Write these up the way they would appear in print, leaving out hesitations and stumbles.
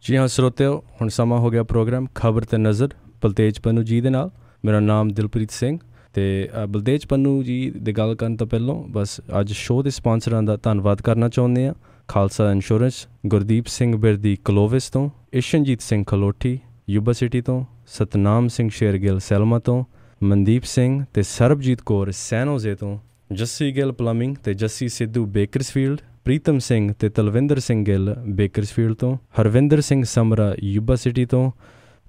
जी हाँ ਸਰੋਤਿਓ, ਹੁਣ ਸਮਾਂ ਹੋ ਗਿਆ ਪ੍ਰੋਗਰਾਮ ਖਬਰ ਤੇ ਨਜ਼ਰ ਬਲਤੇਜ ਪੰਨੂ ਜੀ ਦੇ ਨਾਲ। ਮੇਰਾ ਨਾਮ ਦਿਲਪ੍ਰੀਤ ਸਿੰਘ ਅਤੇ ਬਲਤੇਜ ਪੰਨੂ ਜੀ ਦੀ ਗੱਲ ਕਰਨ ਤੋਂ ਪਹਿਲਾਂ ਬਸ ਅੱਜ ਸ਼ੋਅ ਦੇ ਸਪਾਂਸਰਾਂ ਦਾ ਧੰਨਵਾਦ ਕਰਨਾ ਚਾਹੁੰਦੇ ਹਾਂ। ਖਾਲਸਾ ਇੰਸ਼ੋਰੈਂਸ, ਗੁਰਦੀਪ ਸਿੰਘ ਬਿਰਦੀ ਕਲੋਵਿਸ ਤੋਂ, ਇਸ਼ਨਜੀਤ ਸਿੰਘ ਖਲੋਠੀ ਯੂਬਾ ਸਿਟੀ ਤੋਂ, ਸਤਨਾਮ ਸਿੰਘ ਸ਼ੇਰਗਿੱਲ ਸੈਲਮਾ ਤੋਂ, ਮਨਦੀਪ ਸਿੰਘ ਅਤੇ ਸਰਬਜੀਤ ਕੌਰ ਸੈਨੋਜ਼ੇ ਤੋਂ, ਜੱਸੀ ਗਿੱਲ ਪਲੰਬਿੰਗ ਅਤੇ ਜੱਸੀ ਸਿੱਧੂ ਬੇਕਰਸਫੀਲਡ, ਪ੍ਰੀਤਮ ਸਿੰਘ ਅਤੇ ਤਲਵਿੰਦਰ ਸਿੰਘ ਗਿੱਲ ਬੇਕਰਸਫੀਲਡ ਤੋਂ, ਹਰਵਿੰਦਰ ਸਿੰਘ ਸਮਰਾ ਯੂਬਾ ਸਿਟੀ ਤੋਂ,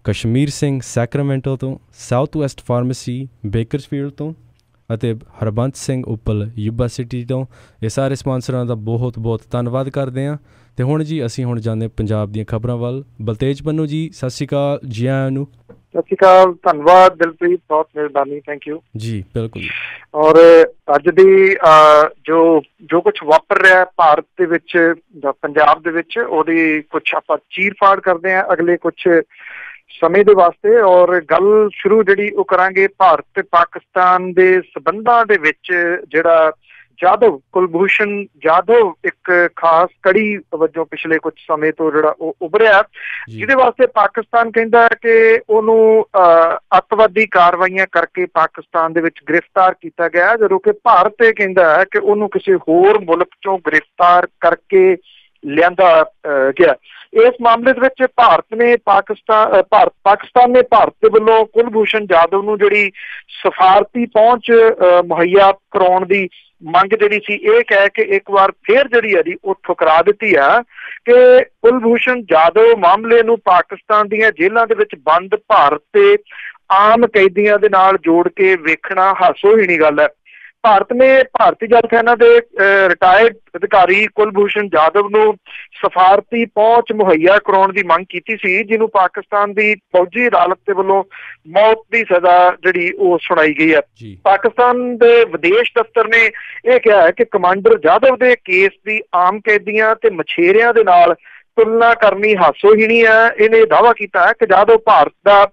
ਕਸ਼ਮੀਰ ਸਿੰਘ ਸੈਕਰਾਮੈਂਟੋ ਤੋਂ, ਸਾਊਥ ਵੈਸਟ ਫਾਰਮੇਸੀ ਬੇਕਰਸਫੀਲਡ ਤੋਂ ਅਤੇ ਹਰਬੰਸ ਸਿੰਘ ਉੱਪਲ ਯੂਬਾ ਸਿਟੀ ਤੋਂ। ਇਹ ਸਾਰੇ ਸਪਾਂਸਰਾਂ ਦਾ ਬਹੁਤ ਬਹੁਤ ਧੰਨਵਾਦ ਕਰਦੇ ਹਾਂ। ਅਤੇ ਹੁਣ ਜੀ ਅਸੀਂ ਹੁਣ ਜਾਂਦੇ ਪੰਜਾਬ ਦੀਆਂ ਖਬਰਾਂ ਵੱਲ। ਬਲਤੇਜ ਪੰਨੂ ਜੀ ਸਤਿ ਸ਼੍ਰੀ ਅਕਾਲ, ਜੀ ਆਇਆਂ ਨੂੰ। ਸਤਿ ਸ਼੍ਰੀ ਅਕਾਲ, ਧੰਨਵਾਦ ਦਿਲਪ੍ਰੀਤ, ਬਹੁਤ ਮਿਹਰਬਾਨੀ, ਥੈਂਕ ਯੂ ਜੀ। ਬਿਲਕੁਲ। ਔਰ ਅੱਜ ਦੀ ਜੋ ਕੁਛ ਵਾਪਰ ਰਿਹਾ ਭਾਰਤ ਦੇ ਵਿੱਚ ਜਾਂ ਪੰਜਾਬ ਦੇ ਵਿੱਚ, ਉਹਦੀ ਕੁਛ ਆਪਾਂ ਚੀਰ ਫਾੜ ਕਰਦੇ ਹਾਂ ਅਗਲੇ ਕੁਛ ਸਮੇਂ ਦੇ ਵਾਸਤੇ। ਔਰ ਗੱਲ ਸ਼ੁਰੂ ਜਿਹੜੀ ਉਹ ਕਰਾਂਗੇ ਭਾਰਤ ਤੇ ਪਾਕਿਸਤਾਨ ਦੇ ਸੰਬੰਧਾਂ ਦੇ ਵਿੱਚ ਜਿਹੜਾ ਜਾਧਵ, ਕੁਲਭੂਸ਼ਣ ਜਾਧਵ ਇੱਕ ਖਾਸ ਕੜੀ ਵਜੋਂ ਪਿਛਲੇ ਕੁਛ ਸਮੇਂ ਤੋਂ ਜਿਹੜਾ ਉਹ ਉਭਰਿਆ, ਜਿਹਦੇ ਵਾਸਤੇ ਪਾਕਿਸਤਾਨ ਕਹਿੰਦਾ ਹੈ ਕਿ ਉਹਨੂੰ ਅੱਤਵਾਦੀ ਕਾਰਵਾਈਆਂ ਕਰਕੇ ਪਾਕਿਸਤਾਨ ਦੇ ਵਿੱਚ ਗ੍ਰਿਫਤਾਰ ਕੀਤਾ ਗਿਆ, ਜਦੋਂ ਕਿ ਭਾਰਤ ਇਹ ਕਹਿੰਦਾ ਹੈ ਕਿ ਉਹਨੂੰ ਕਿਸੇ ਹੋਰ ਮੁਲਕ ਚੋਂ ਗ੍ਰਿਫਤਾਰ ਕਰਕੇ ਲਿਆਂਦਾ ਗਿਆ। ਇਸ ਮਾਮਲੇ ਦੇ ਵਿੱਚ ਪਾਕਿਸਤਾਨ ਨੇ ਭਾਰਤ ਦੇ ਵੱਲੋਂ ਕੁਲਭੂਸ਼ਣ ਜਾਧਵ ਨੂੰ ਜਿਹੜੀ ਸਫਾਰਤੀ ਪਹੁੰਚ ਮੁਹੱਈਆ ਕਰਾਉਣ ਦੀ ਮੰਗ ਜਿਹੜੀ ਸੀ, ਇਹ ਕਹਿ ਕੇ ਇੱਕ ਵਾਰ ਫੇਰ ਜਿਹੜੀ ਹੈ ਜੀ ਉਹ ਠੁਕਰਾ ਦਿੱਤੀ ਆ ਕਿ ਕੁਲਭੂਸ਼ਣ ਜਾਧਵ ਮਾਮਲੇ ਨੂੰ ਪਾਕਿਸਤਾਨ ਦੀਆਂ ਜੇਲ੍ਹਾਂ ਦੇ ਵਿੱਚ ਬੰਦ ਭਾਰਤ ਤੇ ਆਮ ਕੈਦੀਆਂ ਦੇ ਨਾਲ ਜੋੜ ਕੇ ਵੇਖਣਾ ਹਾਸੋਹੀਣੀ ਗੱਲ ਹੈ। ਭਾਰਤ ਨੇ ਭਾਰਤੀ ਜਲ ਸੈਨਾ ਦੇ ਰਿਟਾਇਰਡ ਅਧਿਕਾਰੀ ਕੁਲਭੂਸ਼ਣ ਜਾਧਵ ਨੂੰ ਸਫਾਰਤੀ ਪਹੁੰਚ ਮੁਹੱਈਆ ਕਰਾਉਣ ਦੀ ਮੰਗ ਕੀਤੀ ਸੀ, ਜਿਹਨੂੰ ਪਾਕਿਸਤਾਨ ਦੀ ਫੌਜੀ ਅਦਾਲਤ ਦੇ ਵੱਲੋਂ ਮੌਤ ਦੀ ਸਜ਼ਾ ਜਿਹੜੀ ਉਹ ਸੁਣਾਈ ਗਈ ਹੈ। ਪਾਕਿਸਤਾਨ ਦੇ ਵਿਦੇਸ਼ ਦਫ਼ਤਰ ਨੇ ਇਹ ਕਿਹਾ ਹੈ ਕਿ ਕਮਾਂਡਰ ਜਾਧਵ ਦੇ ਕੇਸ ਦੀ ਆਮ ਕੈਦੀਆਂ ਤੇ ਮਛੇਰਿਆਂ ਦੇ ਨਾਲ ਤੁਲਨਾ ਕਰਨੀ ਹਾਸੋਹੀਣੀ ਹੈ। ਇਹਨੇ ਦਾਅਵਾ ਕੀਤਾ ਹੈ ਕਿ ਜਾਧਵ ਭਾਰਤ ਦਾ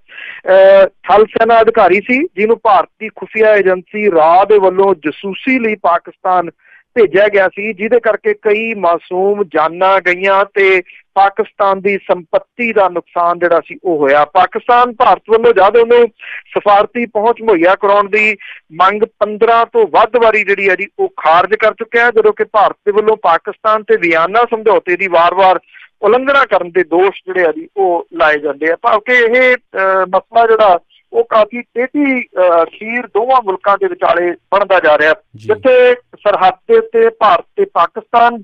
ਥਲ ਸੈਨਾ ਅਧਿਕਾਰੀ ਸੀ, ਜਿਹਨੂੰ ਭਾਰਤੀ ਖੁਫੀਆ ਏਜੰਸੀ ਰਾਅ ਦੇ ਵੱਲੋਂ ਜਸੂਸੀ ਲਈ ਪਾਕਿਸਤਾਨ ਭੇਜਿਆ ਗਿਆ ਸੀ, ਜਿਹਦੇ ਕਰਕੇ ਕਈ ਮਾਸੂਮ ਜਾਨਾਂ ਗਈਆਂ ਤੇ ਪਾਕਿਸਤਾਨ ਦੀ ਸੰਪੱਤੀ ਦਾ ਨੁਕਸਾਨ ਜਿਹੜਾ ਸੀ ਉਹ ਹੋਇਆ। ਪਾਕਿਸਤਾਨ ਭਾਰਤ ਵੱਲੋਂ ਜਾਧਵ ਨੂੰ ਸਫਾਰਤੀ ਪਹੁੰਚ ਮੁਹੱਈਆ ਕਰਾਉਣ ਦੀ ਮੰਗ 15 ਤੋਂ ਵੱਧ ਵਾਰੀ ਜਿਹੜੀ ਹੈ ਜੀ ਉਹ ਖਾਰਜ ਕਰ ਚੁੱਕਿਆ, ਜਦੋਂ ਕਿ ਭਾਰਤ ਦੇ ਵੱਲੋਂ ਪਾਕਿਸਤਾਨ ਤੇ ਵਿਆਨਾ ਸਮਝੌਤੇ ਦੀ ਵਾਰ-ਵਾਰ ਉਲੰਘਣਾ ਕਰਨ ਦੇ ਦੋਸ਼ ਜਿਹੜੇ ਆ ਜੀ ਉਹ ਲਾਏ ਜਾਂਦੇ ਆ। ਭਾਵ ਕਿ ਇਹ ਮਸਲਾ ਜਿਹੜਾ ਉਹ ਕਾਫੀ ਤੇਜ਼ੀ ਖੀਰ ਦੋਵਾਂ ਮੁਲਕਾਂ ਦੇ ਵਿਚਾਲੇ ਬਣਦਾ ਜਾ ਰਿਹਾ, ਜਿੱਥੇ ਸਰਹੱਦ ਦੇ ਉੱਤੇ ਭਾਰਤ ਤੇ ਪਾਕਿਸਤਾਨ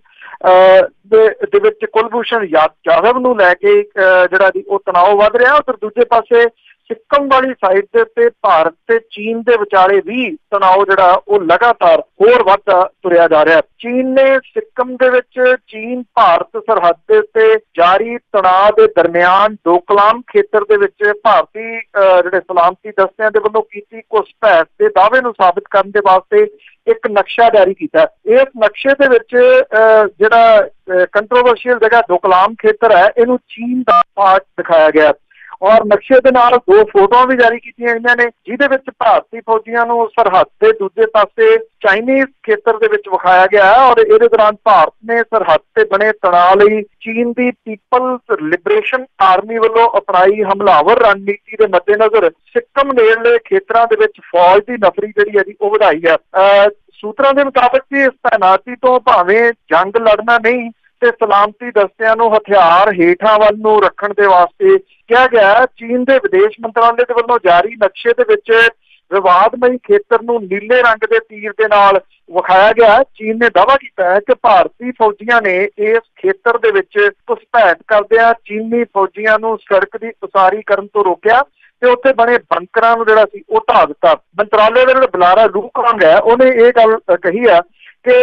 ਦੇ ਵਿੱਚ ਕੁਲਭੂਸ਼ਣ ਜਾਧਵ ਨੂੰ ਲੈ ਕੇ ਜਿਹੜਾ ਜੀ ਉਹ ਤਣਾਅ ਵੱਧ ਰਿਹਾ। ਉੱਧਰ ਦੂਜੇ ਪਾਸੇ ਸਿੱਕਮ ਵਾਲੀ ਸਾਈਡ ਦੇ ਉੱਤੇ ਭਾਰਤ ਤੇ ਚੀਨ ਦੇ ਵਿਚਾਲੇ ਵੀ ਤਣਾਅ ਜਿਹੜਾ ਉਹ ਲਗਾਤਾਰ ਹੋਰ ਵੱਧਦਾ ਤੁਰਿਆ ਜਾ ਰਿਹਾ। ਚੀਨ ਨੇ ਸਿੱਕਮ ਦੇ ਵਿੱਚ ਚੀਨ ਭਾਰਤ ਸਰਹੱਦ ਦੇ ਉੱਤੇ ਜਾਰੀ ਤਣਾਅ ਦੇ ਦਰਮਿਆਨ ਡੋਕਲਾਮ ਖੇਤਰ ਦੇ ਵਿੱਚ ਭਾਰਤੀ ਜਿਹੜੇ ਸਲਾਮਤੀ ਦਸਤਿਆਂ ਦੇ ਵੱਲੋਂ ਕੀਤੀ ਘੁਸਪੈਠ ਦੇ ਦਾਅਵੇ ਨੂੰ ਸਾਬਿਤ ਕਰਨ ਦੇ ਵਾਸਤੇ ਇੱਕ ਨਕਸ਼ਾ ਜਾਰੀ ਕੀਤਾ। ਇਸ ਨਕਸ਼ੇ ਦੇ ਵਿੱਚ ਜਿਹੜਾ ਕੰਟਰੋਵਰਸ਼ੀਅਲ ਜਗ੍ਹਾ ਡੋਕਲਾਮ ਖੇਤਰ ਹੈ, ਇਹਨੂੰ ਚੀਨ ਦਾ ਪਾਰਟ ਦਿਖਾਇਆ ਗਿਆ ਔਰ ਨਕਸ਼ੇ ਦੇ ਨਾਲ 2 ਫੋਟੋਆਂ ਵੀ ਜਾਰੀ ਕੀਤੀਆਂ ਗਈਆਂ ਨੇ, ਜਿਹਦੇ ਵਿੱਚ ਭਾਰਤੀ ਫੌਜੀਆਂ ਨੂੰ ਸਰਹੱਦ ਦੇ ਦੂਜੇ ਪਾਸੇ ਚਾਈਨੀਜ਼ ਖੇਤਰ ਦੇ ਵਿੱਚ ਵਿਖਾਇਆ ਗਿਆ ਹੈ। ਔਰ ਇਹਦੇ ਦੌਰਾਨ ਭਾਰਤ ਨੇ ਸਰਹੱਦ ਤੇ ਬਣੇ ਤਣਾਅ ਲਈ ਚੀਨ ਦੀ ਪੀਪਲਜ਼ ਲਿਬਰੇਸ਼ਨ ਆਰਮੀ ਵੱਲੋਂ ਅਪਣਾਈ ਹਮਲਾਵਰ ਰਣਨੀਤੀ ਦੇ ਮੱਦੇਨਜ਼ਰ ਸਿੱਕਮ ਨੇੜਲੇ ਖੇਤਰਾਂ ਦੇ ਵਿੱਚ ਫੌਜ ਦੀ ਨਫਰੀ ਜਿਹੜੀ ਹੈ ਜੀ ਉਹ ਵਧਾਈ ਹੈ। ਸੂਤਰਾਂ ਦੇ ਮੁਤਾਬਕ ਇਸ ਤਾਇਨਾਤੀ ਤੋਂ ਭਾਵੇਂ ਜੰਗ ਲੜਨਾ ਨਹੀਂ ਤੇ ਸਲਾਮਤੀ ਦਸਤਿਆਂ ਨੂੰ ਹਥਿਆਰ ਹੇਠਾਂ ਵੱਲ ਨੂੰ ਰੱਖਣ ਦੇ ਵਾਸਤੇ ਕਿਹਾ ਗਿਆ। ਚੀਨ ਦੇ ਵਿਦੇਸ਼ ਮੰਤਰਾਲੇ ਦੇ ਵੱਲੋਂ ਜਾਰੀ ਨਕਸ਼ੇ ਦੇ ਵਿੱਚ ਵਿਵਾਦਮਈ ਖੇਤਰ ਨੂੰ ਨੀਲੇ ਰੰਗ ਦੇ ਤੀਰ ਦੇ ਨਾਲ ਵਿਖਾਇਆ ਗਿਆ। ਚੀਨ ਨੇ ਦਾਅਵਾ ਕੀਤਾ ਹੈ ਕਿ ਭਾਰਤੀ ਫੌਜੀਆਂ ਨੇ ਇਸ ਖੇਤਰ ਦੇ ਵਿੱਚ ਘੁਸਪੈਠ ਕਰਦਿਆਂ ਚੀਨੀ ਫੌਜੀਆਂ ਨੂੰ ਸੜਕ ਦੀ ਉਸਾਰੀ ਕਰਨ ਤੋਂ ਰੋਕਿਆ ਤੇ ਉੱਥੇ ਬਣੇ ਬੰਕਰਾਂ ਨੂੰ ਜਿਹੜਾ ਸੀ ਉਹ ਢਾਹ ਦਿੱਤਾ। ਮੰਤਰਾਲੇ ਦੇ ਜਿਹੜਾ ਬੁਲਾਰਾ ਲੂਕਾਂਗ ਹੈ, ਉਹਨੇ ਇਹ ਗੱਲ ਕਹੀ ਆ ਕਿ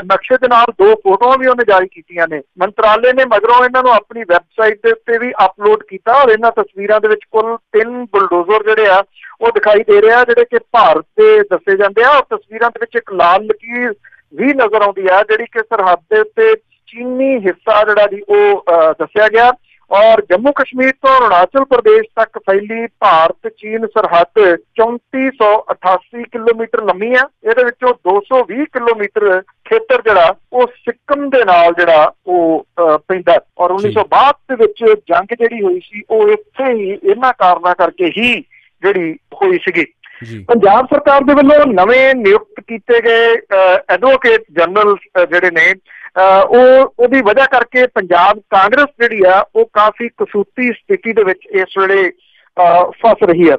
ਨਕਸ਼ੇ ਦੇ ਨਾਲ 2 ਫੋਟੋਆਂ ਵੀ ਉਹਨੇ ਜਾਰੀ ਕੀਤੀਆਂ ਨੇ। ਮੰਤਰਾਲੇ ਨੇ ਮਗਰੋਂ ਇਹਨਾਂ ਨੂੰ ਆਪਣੀ ਵੈਬਸਾਈਟ ਦੇ ਉੱਤੇ ਵੀ ਅਪਲੋਡ ਕੀਤਾ ਔਰ ਇਹਨਾਂ ਤਸਵੀਰਾਂ ਦੇ ਵਿੱਚ ਕੁੱਲ 3 ਬੁਲਡੋਜ਼ਰ ਜਿਹੜੇ ਆ ਉਹ ਦਿਖਾਈ ਦੇ ਰਹੇ ਆ, ਜਿਹੜੇ ਕਿ ਭਾਰਤ ਦੇ ਦੱਸੇ ਜਾਂਦੇ ਆ। ਔਰ ਤਸਵੀਰਾਂ ਦੇ ਵਿੱਚ ਇੱਕ ਲਾਲ ਲਕੀਰ ਵੀ ਨਜ਼ਰ ਆਉਂਦੀ ਆ, ਜਿਹੜੀ ਕਿ ਸਰਹੱਦ ਦੇ ਉੱਤੇ ਚੀਨੀ ਹਿੱਸਾ ਜਿਹੜਾ ਜੀ ਉਹ ਦੱਸਿਆ ਗਿਆ। ਔਰ ਜੰਮੂ ਕਸ਼ਮੀਰ ਤੋਂ ਅਰੁਣਾਚਲ ਪ੍ਰਦੇਸ਼ ਤੱਕ ਫੈਲੀ ਭਾਰਤ ਚੀਨ ਸਰਹੱਦ 3488 ਕਿਲੋਮੀਟਰ ਲੰਮੀ ਆ। ਇਹਦੇ ਵਿੱਚੋਂ 220 ਕਿਲੋਮੀਟਰ ਖੇਤਰ ਜਿਹੜਾ ਉਹ ਸਿੱਕਮ ਦੇ ਨਾਲ ਜਿਹੜਾ ਉਹ ਪੈਂਦਾ। ਔਰ 1962 ਦੇ ਵਿੱਚ ਜੰਗ ਜਿਹੜੀ ਹੋਈ ਸੀ ਉਹ ਇੱਥੇ ਹੀ ਇਹਨਾਂ ਕਾਰਨਾਂ ਕਰਕੇ ਹੀ ਜਿਹੜੀ ਹੋਈ ਸੀਗੀ। ਪੰਜਾਬ ਸਰਕਾਰ ਦੇ ਵੱਲੋਂ ਨਵੇਂ ਨਿਯੁਕਤ ਕੀਤੇ ਗਏ ਐਡਵੋਕੇਟ ਜਨਰਲ ਜਿਹੜੇ ਨੇ ਉਹਦੀ ਵਜ੍ਹਾ ਕਰਕੇ ਪੰਜਾਬ ਕਾਂਗਰਸ ਜਿਹੜੀ ਆ ਉਹ ਕਾਫੀ ਕਸੂਤੀ ਸਥਿਤੀ ਦੇ ਵਿੱਚ ਇਸ ਵੇਲੇ ਫਸ ਰਹੀ ਹੈ।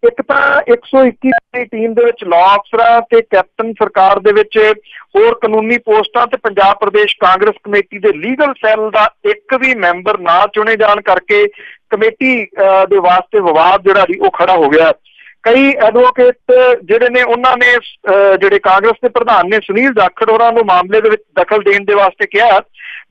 ਇੱਕ ਤਾਂ 121 ਦੀ ਟੀਮ ਦੇ ਵਿੱਚ ਲਾਅ ਅਫਸਰਾਂ ਤੇ ਕੈਪਟਨ ਸਰਕਾਰ ਦੇ ਵਿੱਚ ਹੋਰ ਕਾਨੂੰਨੀ ਪੋਸਟਾਂ ਤੇ ਪੰਜਾਬ ਪ੍ਰਦੇਸ਼ ਕਾਂਗਰਸ ਕਮੇਟੀ ਦੇ ਲੀਗਲ ਸੈੱਲ ਦਾ ਇੱਕ ਵੀ ਮੈਂਬਰ ਨਾ ਚੁਣੇ ਜਾਣ ਕਰਕੇ ਕਮੇਟੀ ਦੇ ਵਾਸਤੇ ਵਿਵਾਦ ਜਿਹੜਾ ਜੀ ਉਹ ਖੜਾ ਹੋ ਗਿਆ। ਕਈ ਐਡਵੋਕੇਟ ਜਿਹੜੇ ਨੇ ਉਹਨਾਂ ਨੇ ਜਿਹੜੇ ਕਾਂਗਰਸ ਦੇ ਪ੍ਰਧਾਨ ਨੇ ਸੁਨੀਲ ਜਾਖੜ ਹੋਰਾਂ ਨੂੰ ਮਾਮਲੇ ਦੇ ਵਿੱਚ ਦਖਲ ਦੇਣ ਦੇ ਵਾਸਤੇ ਕਿਹਾ।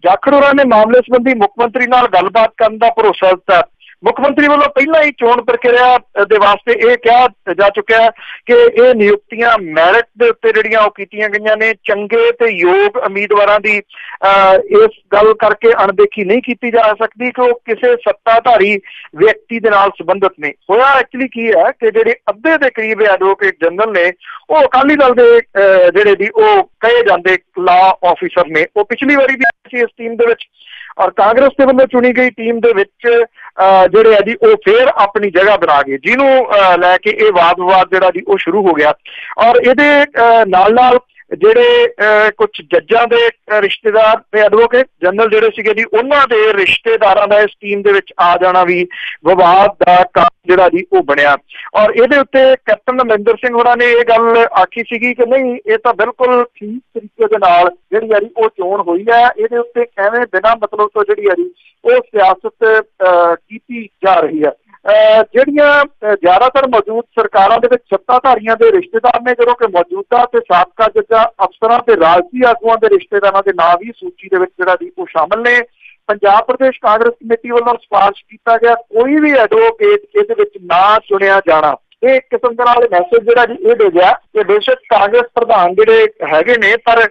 ਜਾਖੜ ਹੋਰਾਂ ਨੇ ਮਾਮਲੇ ਸੰਬੰਧੀ ਮੁੱਖ ਮੰਤਰੀ ਨਾਲ ਗੱਲਬਾਤ ਕਰਨ ਦਾ ਭਰੋਸਾ ਦਿੱਤਾ। ਮੁੱਖ ਮੰਤਰੀ ਵੱਲੋਂ ਪਹਿਲਾਂ ਹੀ ਚੋਣ ਪ੍ਰਕਿਰਿਆ ਦੇ ਵਾਸਤੇ ਇਹ ਕਿਹਾ ਜਾ ਚੁੱਕਿਆ ਕਿ ਇਹ ਨਿਯੁਕਤੀਆਂ ਮੈਰਿਟ ਦੇ ਉੱਤੇ ਜਿਹੜੀਆਂ ਉਹ ਕੀਤੀਆਂ ਗਈਆਂ ਨੇ। ਚੰਗੇ ਤੇ ਯੋਗ ਉਮੀਦਵਾਰਾਂ ਦੀ ਇਸ ਗੱਲ ਕਰਕੇ ਅਣਦੇਖੀ ਨਹੀਂ ਕੀਤੀ ਜਾ ਸਕਦੀ ਕਿ ਉਹ ਕਿਸੇ ਸੱਤਾਧਾਰੀ ਵਿਅਕਤੀ ਦੇ ਨਾਲ ਸੰਬੰਧਿਤ ਨੇ। ਹੋਇਆ ਐਕਚੁਅਲੀ ਕੀ ਹੈ ਕਿ ਜਿਹੜੇ ਅੱਧੇ ਦੇ ਕਰੀਬ ਐਡਵੋਕੇਟ ਜਨਰਲ ਨੇ ਉਹ ਅਕਾਲੀ ਦਲ ਦੇ ਜਿਹੜੇ ਦੀ ਉਹ ਕਹੇ ਜਾਂਦੇ ਲਾਅ ਆਫਿਸਰ ਨੇ। ਉਹ ਪਿਛਲੀ ਵਾਰੀ ਵੀ ਸੀ ਇਸ ਟੀਮ ਦੇ ਵਿੱਚ ਔਰ ਕਾਂਗਰਸ ਦੇ ਵੱਲੋਂ ਚੁਣੀ ਗਈ ਟੀਮ ਦੇ ਵਿੱਚ ਜਿਹੜੇ ਆ ਜੀ ਉਹ ਫੇਰ ਆਪਣੀ ਜਗ੍ਹਾ ਬਣਾ ਗਏ, ਜਿਹਨੂੰ ਲੈ ਕੇ ਇਹ ਵਾਦ ਵਿਵਾਦ ਜਿਹੜਾ ਜੀ ਉਹ ਸ਼ੁਰੂ ਹੋ ਗਿਆ। ਔਰ ਇਹਦੇ ਨਾਲ ਨਾਲ ਜਿਹੜੇ ਕੁਝ ਜੱਜਾਂ ਦੇ ਰਿਸ਼ਤੇਦਾਰ ਤੇ ਐਡਵੋਕੇਟ ਜਨਰਲ ਜਿਹੜੇ ਸੀਗੇ ਜੀ ਉਹਨਾਂ ਦੇ ਰਿਸ਼ਤੇਦਾਰਾਂ ਦਾ ਇਸ ਟੀਮ ਦੇ ਵਿੱਚ ਆ ਜਾਣਾ ਵੀ ਵਿਵਾਦ ਦਾ ਕਾਰਨ ਜਿਹੜਾ ਜੀ ਉਹ ਬਣਿਆ। ਔਰ ਇਹਦੇ ਉੱਤੇ ਕੈਪਟਨ ਅਮਰਿੰਦਰ ਸਿੰਘ ਹੋਰਾਂ ਨੇ ਇਹ ਗੱਲ ਆਖੀ ਸੀਗੀ ਕਿ ਨਹੀਂ ਇਹ ਤਾਂ ਬਿਲਕੁਲ ਠੀਕ ਤਰੀਕੇ ਦੇ ਨਾਲ ਜਿਹੜੀ ਆ ਜੀ ਉਹ ਚੋਣ ਹੋਈ ਹੈ, ਇਹਦੇ ਉੱਤੇ ਐਵੇਂ ਬਿਨਾਂ ਮਤਲਬ ਤੋਂ ਜਿਹੜੀ ਆ ਜੀ ਉਹ ਸਿਆਸਤ ਕੀਤੀ ਜਾ ਰਹੀ ਹੈ। ਜਿਹੜੀਆਂ ਜ਼ਿਆਦਾਤਰ ਮੌਜੂਦ ਸਰਕਾਰਾਂ ਦੇ ਵਿੱਚ ਸੱਤਾਧਾਰੀਆਂ ਦੇ ਰਿਸ਼ਤੇਦਾਰ ਨੇ, ਜਦੋਂ ਕਿ ਮੌਜੂਦਾ ਤੇ ਸਾਬਕਾ ਜੱਜਾਂ ਅਫਸਰਾਂ ਤੇ ਰਾਜਸੀ ਆਗੂਆਂ ਦੇ ਰਿਸ਼ਤੇਦਾਰਾਂ ਦੇ ਨਾਂ ਵੀ ਸੂਚੀ ਦੇ ਵਿੱਚ ਜਿਹੜਾ ਜੀ ਉਹ ਸ਼ਾਮਲ ਨੇ। ਪੰਜਾਬ ਪ੍ਰਦੇਸ਼ ਕਾਂਗਰਸ ਕਮੇਟੀ ਵੱਲੋਂ ਸਿਫਾਰਿਸ਼ ਕੀਤਾ ਗਿਆ ਕੋਈ ਵੀ ਐਡਵੋਕੇਟ ਇਹਦੇ ਵਿੱਚ ਨਾ ਚੁਣਿਆ ਜਾਣਾ। ਇਹ ਇੱਕ ਕਿਸਮ ਦੇ ਨਾਲ ਮੈਸੇਜ ਜਿਹੜਾ ਜੀ ਇਹ ਦੇ ਗਿਆ ਕਿ ਬੇਸ਼ੱਕ ਕਾਂਗਰਸ ਪ੍ਰਧਾਨ ਜਿਹੜੇ ਹੈਗੇ ਨੇ ਪਰ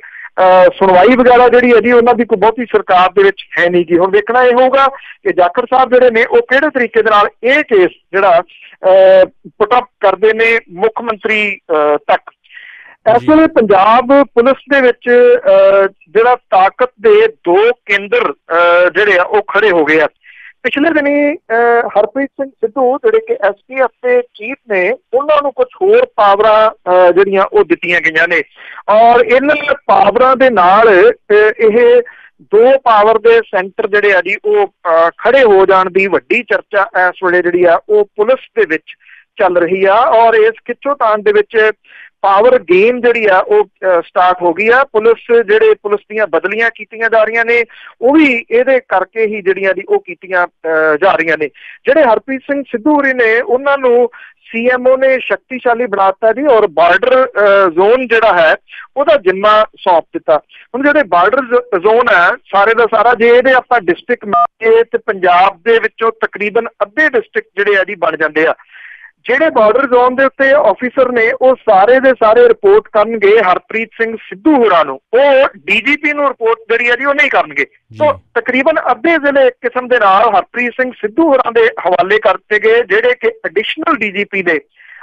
ਸੁਣਵਾਈ ਵਗੈਰਾ ਜਿਹੜੀ ਹੈ ਜੀ ਉਹਨਾਂ ਦੀ ਕੋਈ ਬਹੁਤੀ ਸਰਕਾਰ ਦੇ ਵਿੱਚ ਹੈ ਨਹੀਂ ਗੀ। ਹੁਣ ਦੇਖਣਾ ਇਹ ਹੋਊਗਾ ਕਿ ਜਾਖੜ ਸਾਹਿਬ ਜਿਹੜੇ ਨੇ ਉਹ ਕਿਹੜੇ ਤਰੀਕੇ ਦੇ ਨਾਲ ਇਹ ਕੇਸ ਜਿਹੜਾ ਪੁੱਟ ਅਪ ਕਰਦੇ ਨੇ ਮੁੱਖ ਮੰਤਰੀ ਤੱਕ। ਇਸ ਵੇਲੇ ਪੰਜਾਬ ਪੁਲਿਸ ਦੇ ਵਿੱਚ ਜਿਹੜਾ ਤਾਕਤ ਦੇ ਦੋ ਕੇਂਦਰ ਜਿਹੜੇ ਆ ਉਹ ਖੜੇ ਹੋ ਗਏ ਆ। ਪਿਛਲੇ ਦਿਨੀ ਹਰਪ੍ਰੀਤ ਸਿੰਘ ਸਿੱਧੂ ਜਿਹੜੇ ਕਿ STF ਦੇ ਚੀਫ ਨੇ ਉਹਨਾਂ ਨੂੰ ਕੁਝ ਹੋਰ ਪਾਵਰਾਂ ਜਿਹੜੀਆਂ ਉਹ ਦਿੱਤੀਆਂ ਗਈਆਂ ਨੇ ਔਰ ਇਹਨਾਂ ਪਾਵਰਾਂ ਦੇ ਨਾਲ ਇਹ ਦੋ ਪਾਵਰ ਦੇ ਸੈਂਟਰ ਜਿਹੜੇ ਆ ਜੀ ਉਹ ਖੜੇ ਹੋ ਜਾਣ ਦੀ ਵੱਡੀ ਚਰਚਾ ਇਸ ਵੇਲੇ ਜਿਹੜੀ ਆ ਉਹ ਪੁਲਿਸ ਦੇ ਵਿੱਚ ਚੱਲ ਰਹੀ ਆ। ਔਰ ਇਸ ਖਿੱਚੋਤਾਣ ਦੇ ਵਿੱਚ ਪਾਵਰ ਗੇਮ ਜਿਹੜੀ ਆ ਉਹ ਸਟਾਰਟ ਹੋ ਗਈ ਆ। ਪੁਲਿਸ ਦੀਆਂ ਬਦਲੀਆਂ ਕੀਤੀਆਂ ਜਾ ਰਹੀਆਂ ਨੇ ਉਹ ਵੀ ਇਹਦੇ ਕਰਕੇ ਹੀ ਜਿਹੜੀਆਂ ਦੀ ਉਹ ਕੀਤੀਆਂ ਜਾ ਰਹੀਆਂ ਨੇ। ਜਿਹੜੇ ਹਰਪ੍ਰੀਤ ਸਿੰਘ ਸਿੱਧੂ ਹੋਰੀ ਨੇ ਉਹਨਾਂ ਨੂੰ CMO ਨੇ ਸ਼ਕਤੀਸ਼ਾਲੀ ਬਣਾਤਾ ਜੀ ਔਰ ਬਾਰਡਰ ਜ਼ੋਨ ਜਿਹੜਾ ਹੈ ਉਹਦਾ ਜਿੰਮਾ ਸੌਂਪ ਦਿੱਤਾ। ਹੁਣ ਜਿਹੜੇ ਬਾਰਡਰ ਜ਼ੋਨ ਹੈ ਸਾਰੇ ਦਾ ਸਾਰਾ ਜੇ ਇਹਦੇ ਆਪਾਂ ਡਿਸਟ੍ਰਿਕਟ ਮੰਨੀਏ ਤੇ ਪੰਜਾਬ ਦੇ ਵਿੱਚੋਂ ਤਕਰੀਬਨ ਅੱਧੇ ਡਿਸਟ੍ਰਿਕਟ ਜਿਹੜੇ ਆ ਜੀ ਬਣ ਜਾਂਦੇ ਆ। ਜਿਹੜੇ ਬਾਰਡਰ ਜ਼ੋਨ ਦੇ ਉੱਤੇ ਆਫਿਸਰ ਨੇ ਉਹ ਸਾਰੇ ਦੇ ਸਾਰੇ ਰਿਪੋਰਟ ਕਰਨਗੇ ਹਰਪ੍ਰੀਤ ਸਿੰਘ ਸਿੱਧੂ ਹੋਰਾਂ ਨੂੰ, ਉਹ DGP ਨੂੰ ਰਿਪੋਰਟ ਜਿਹੜੀ ਹੈ ਜੀ ਉਹ ਨਹੀਂ ਕਰਨਗੇ। ਸੋ ਤਕਰੀਬਨ ਅੱਧੇ ਜ਼ਿਲ੍ਹੇ ਇੱਕ ਕਿਸਮ ਦੇ ਨਾਲ ਹਰਪ੍ਰੀਤ ਸਿੰਘ ਸਿੱਧੂ ਹੋਰਾਂ ਦੇ ਹਵਾਲੇ ਕਰਤੇ ਗਏ ਜਿਹੜੇ ਕਿ ਐਡੀਸ਼ਨਲ DGP ਨੇ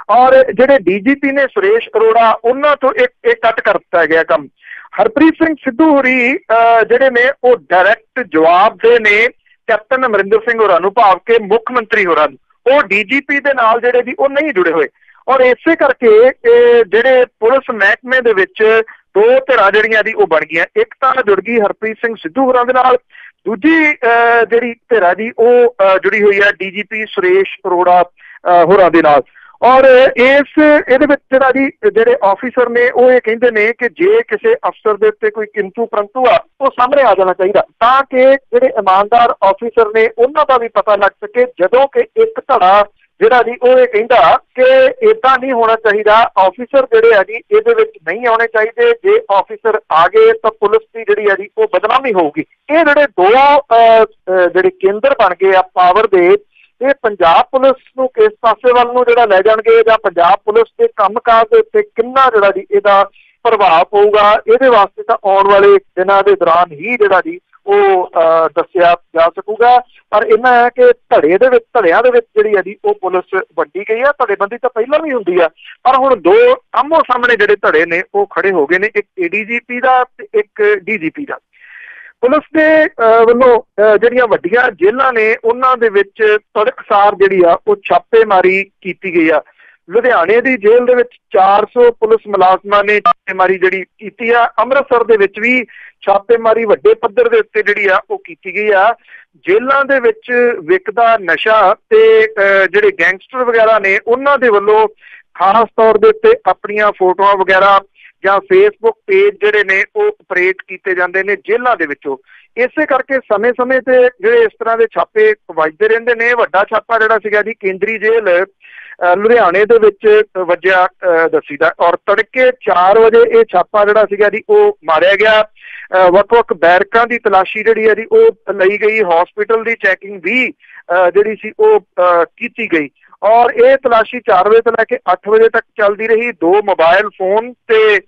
ਔਰ ਜਿਹੜੇ DGP ਨੇ ਸੁਰੇਸ਼ ਅਰੋੜਾ ਉਹਨਾਂ ਤੋਂ ਇੱਕ ਕੱਟ ਕਰ ਦਿੱਤਾ ਗਿਆ ਕੰਮ। ਹਰਪ੍ਰੀਤ ਸਿੰਘ ਸਿੱਧੂ ਹੋਰੀ ਜਿਹੜੇ ਨੇ ਉਹ ਡਾਇਰੈਕਟ ਜਵਾਬ ਦੇ ਨੇ ਕੈਪਟਨ ਅਮਰਿੰਦਰ ਸਿੰਘ ਹੋਰਾਂ ਨੂੰ ਭਾਵ ਕਿ ਮੁੱਖ ਮੰਤਰੀ ਹੋਰਾਂ ਨੂੰ। ਉਹ DGP ਦੇ ਨਾਲ ਜਿਹੜੇ ਜੀ ਉਹ ਨਹੀਂ ਜੁੜੇ ਹੋਏ ਔਰ ਇਸੇ ਕਰਕੇ ਜਿਹੜੇ ਪੁਲਿਸ ਮਹਿਕਮੇ ਦੇ ਵਿੱਚ ਦੋ ਧਿਰਾਂ ਜਿਹੜੀਆਂ ਦੀ ਉਹ ਬਣ ਗਈਆਂ। ਇੱਕ ਤਾਂ ਜੁੜ ਗਈ ਹਰਪ੍ਰੀਤ ਸਿੰਘ ਸਿੱਧੂ ਹੋਰਾਂ ਦੇ ਨਾਲ, ਦੂਜੀ ਜਿਹੜੀ ਧਿਰਾਂ ਦੀ ਉਹ ਜੁੜੀ ਹੋਈ ਹੈ DGP ਸੁਰੇਸ਼ ਅਰੋੜਾ ਹੋਰਾਂ ਦੇ ਨਾਲ। ਔਰ ਇਹਦੇ ਵਿੱਚ ਜਿਹੜਾ ਜੀ ਜਿਹੜੇ ਆਫਿਸਰ ਨੇ ਉਹ ਇਹ ਕਹਿੰਦੇ ਨੇ ਕਿ ਜੇ ਕਿਸੇ ਅਫਸਰ ਦੇ ਉੱਤੇ ਕੋਈ ਕਿੰਤੂ ਪਰੰਤੂ ਆ ਉਹ ਸਾਹਮਣੇ ਆ ਜਾਣਾ ਚਾਹੀਦਾ ਤਾਂ ਕਿ ਜਿਹੜੇ ਇਮਾਨਦਾਰ ਆਫਿਸਰ ਨੇ ਉਹਨਾਂ ਦਾ ਵੀ ਪਤਾ ਲੱਗ ਸਕੇ। ਜਦੋਂ ਕਿ ਇੱਕ ਧੜਾ ਜਿਹੜਾ ਜੀ ਉਹ ਇਹ ਕਹਿੰਦਾ ਕਿ ਏਦਾਂ ਨਹੀਂ ਹੋਣਾ ਚਾਹੀਦਾ, ਆਫਿਸਰ ਜਿਹੜੇ ਆ ਜੀ ਇਹਦੇ ਵਿੱਚ ਨਹੀਂ ਆਉਣੇ ਚਾਹੀਦੇ, ਜੇ ਆਫਿਸਰ ਆ ਗਏ ਤਾਂ ਪੁਲਿਸ ਦੀ ਜਿਹੜੀ ਆ ਜੀ ਉਹ ਬਦਨਾਮੀ ਹੋਊਗੀ। ਇਹ ਜਿਹੜੇ ਦੋ ਜਿਹੜੇ ਕੇਂਦਰ ਬਣ ਗਏ ਆ ਪਾਵਰ ਦੇ ਇਹ ਪੰਜਾਬ ਪੁਲਿਸ ਨੂੰ ਕਿਸ ਪਾਸੇ ਵੱਲ ਨੂੰ ਜਿਹੜਾ ਲੈ ਜਾਣਗੇ ਜਾਂ ਪੰਜਾਬ ਪੁਲਿਸ ਦੇ ਕੰਮਕਾਜ ਦੇ ਉੱਤੇ ਕਿੰਨਾ ਜਿਹੜਾ ਜੀ ਇਹਦਾ ਪ੍ਰਭਾਵ ਪਊਗਾ ਇਹਦੇ ਵਾਸਤੇ ਤਾਂ ਆਉਣ ਵਾਲੇ ਦਿਨਾਂ ਦੇ ਦੌਰਾਨ ਹੀ ਜਿਹੜਾ ਜੀ ਉਹ ਦੱਸਿਆ ਜਾ ਸਕੂਗਾ। ਪਰ ਇਹਨਾਂ ਹੈ ਕਿ ਧੜਿਆਂ ਦੇ ਵਿੱਚ ਜਿਹੜੀ ਹੈ ਜੀ ਉਹ ਪੁਲਿਸ ਵੱਡੀ ਗਈ ਆ। ਧੜੇਬੰਦੀ ਤਾਂ ਪਹਿਲਾਂ ਵੀ ਹੁੰਦੀ ਆ, ਪਰ ਹੁਣ ਦੋ ਆਮੋ ਸਾਹਮਣੇ ਜਿਹੜੇ ਧੜੇ ਨੇ ਉਹ ਖੜੇ ਹੋ ਗਏ ਨੇ, ਇੱਕ ADGP ਦਾ ਤੇ ਇੱਕ DGP ਦਾ। ਪੁਲਿਸ ਦੇ ਵੱਲੋਂ ਜਿਹੜੀਆਂ ਵੱਡੀਆਂ ਜੇਲ੍ਹਾਂ ਨੇ ਉਹਨਾਂ ਦੇ ਵਿੱਚ ਤੜਕਸਾਰ ਜਿਹੜੀ ਆ ਉਹ ਛਾਪੇਮਾਰੀ ਕੀਤੀ ਗਈ ਆ। ਲੁਧਿਆਣੇ ਦੀ ਜੇਲ੍ਹ ਦੇ ਵਿੱਚ 400 ਪੁਲਿਸ ਮੁਲਾਜ਼ਮਾਂ ਨੇ ਛਾਪੇਮਾਰੀ ਜਿਹੜੀ ਕੀਤੀ ਆ। ਅੰਮ੍ਰਿਤਸਰ ਦੇ ਵਿੱਚ ਵੀ ਛਾਪੇਮਾਰੀ ਵੱਡੇ ਪੱਧਰ ਦੇ ਉੱਤੇ ਜਿਹੜੀ ਆ ਉਹ ਕੀਤੀ ਗਈ ਆ। ਜੇਲ੍ਹਾਂ ਦੇ ਵਿੱਚ ਵਿਕਦਾ ਨਸ਼ਾ ਤੇ ਜਿਹੜੇ ਗੈਂਗਸਟਰ ਵਗੈਰਾ ਨੇ ਉਹਨਾਂ ਦੇ ਵੱਲੋਂ ਖਾਸ ਤੌਰ ਦੇ ਉੱਤੇ ਆਪਣੀਆਂ ਫੋਟੋਆਂ ਵਗੈਰਾ ਜਾਂ ਫੇਸਬੁੱਕ ਪੇਜ ਜਿਹੜੇ ਨੇ ਉਹ ਆਪਰੇਟ ਕੀਤੇ ਜਾਂਦੇ ਨੇ ਜੇਲ੍ਹਾਂ ਦੇ ਵਿੱਚੋਂ। ਇਸੇ ਕਰਕੇ ਸਮੇਂ-ਸਮੇਂ ਤੇ ਜਿਹੜੇ ਇਸ ਤਰ੍ਹਾਂ ਦੇ ਛਾਪੇ ਵੱਜਦੇ ਰਹਿੰਦੇ ਨੇ। ਵੱਡਾ ਛਾਪਾ ਜਿਹੜਾ ਸੀਗਾ ਜੀ ਕੇਂਦਰੀ ਜੇਲ੍ਹ ਲੁਧਿਆਣੇ ਦੇ ਵਿੱਚ ਵੱਜਿਆ ਦੱਸੀਦਾ, ਔਰ ਤੜਕੇ 4 ਵਜੇ ਇਹ ਛਾਪਾ ਜਿਹੜਾ ਸੀਗਾ ਜੀ ਉਹ ਮਾਰਿਆ ਗਿਆ। ਵੱਖ-ਵੱਖ ਬੈਰਕਾਂ ਦੀ ਤਲਾਸ਼ੀ ਜਿਹੜੀ ਹੈ ਜੀ ਉਹ ਲਈ ਗਈ। ਹਸਪੀਟਲ ਦੀ ਚੈਕਿੰਗ ਵੀ ਜਿਹੜੀ ਸੀ ਉਹ ਕੀਤੀ ਗਈ, ਔਰ ਇਹ ਤਲਾਸ਼ੀ 4 ਵਜੇ ਤੋਂ ਲੈ ਕੇ 8 ਵਜੇ ਤੱਕ ਚੱਲਦੀ ਰਹੀ। 2 ਮੋਬਾਈਲ ਫੋਨ ਤੇ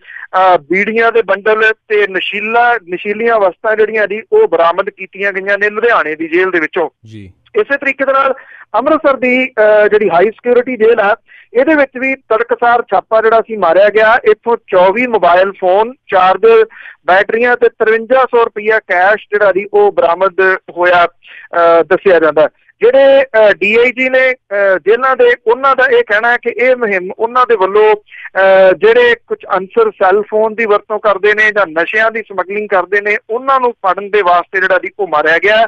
ਬੀੜੀਆਂ ਦੇ ਬੰਡਲ ਤੇ ਨਸ਼ੀਲੀਆਂ ਵਸਤਾਂ ਜਿਹੜੀਆਂ ਜੀ ਉਹ ਬਰਾਮਦ ਕੀਤੀਆਂ ਗਈਆਂ ਨੇ ਲੁਧਿਆਣੇ ਦੀ ਜੇਲ੍ਹ ਦੇ ਵਿੱਚੋਂ ਜੀ। ਇਸੇ ਤਰੀਕੇ ਦੇ ਨਾਲ ਅੰਮ੍ਰਿਤਸਰ ਦੀ ਜਿਹੜੀ ਹਾਈ ਸਿਕਿਉਰਿਟੀ ਜੇਲ੍ਹ ਆ ਇਹਦੇ ਵਿੱਚ ਵੀ ਤੜਕਸਾਰ ਛਾਪਾ ਜਿਹੜਾ ਸੀ ਮਾਰਿਆ ਗਿਆ। ਇੱਥੋਂ 24 ਮੋਬਾਈਲ ਫੋਨ, ਚਾਰਜਰ, ਬੈਟਰੀਆਂ ਤੇ 5300 ਰੁਪਈਆ ਕੈਸ਼ ਜਿਹੜਾ ਜੀ ਉਹ ਬਰਾਮਦ ਹੋਇਆ ਦੱਸਿਆ ਜਾਂਦਾ। ਜਿਹੜੇ DIG ਨੇ ਜੇਲ੍ਹਾਂ ਦੇ ਉਹਨਾਂ ਦਾ ਇਹ ਕਹਿਣਾ ਹੈ ਕਿ ਇਹ ਮੁਹਿੰਮ ਉਹਨਾਂ ਦੇ ਵੱਲੋਂ ਜਿਹੜੇ ਕੁਝ ਅਨਸਰ ਸੈੱਲ ਫੋਨ ਦੀ ਵਰਤੋਂ ਕਰਦੇ ਨੇ ਜਾਂ ਨਸ਼ਿਆਂ ਦੀ ਸਮਗਲਿੰਗ ਕਰਦੇ ਨੇ ਉਹਨਾਂ ਨੂੰ ਫੜਨ ਦੇ ਵਾਸਤੇ ਜਿਹੜਾ ਜੀ ਉਹ ਮਾਰਿਆ ਗਿਆ।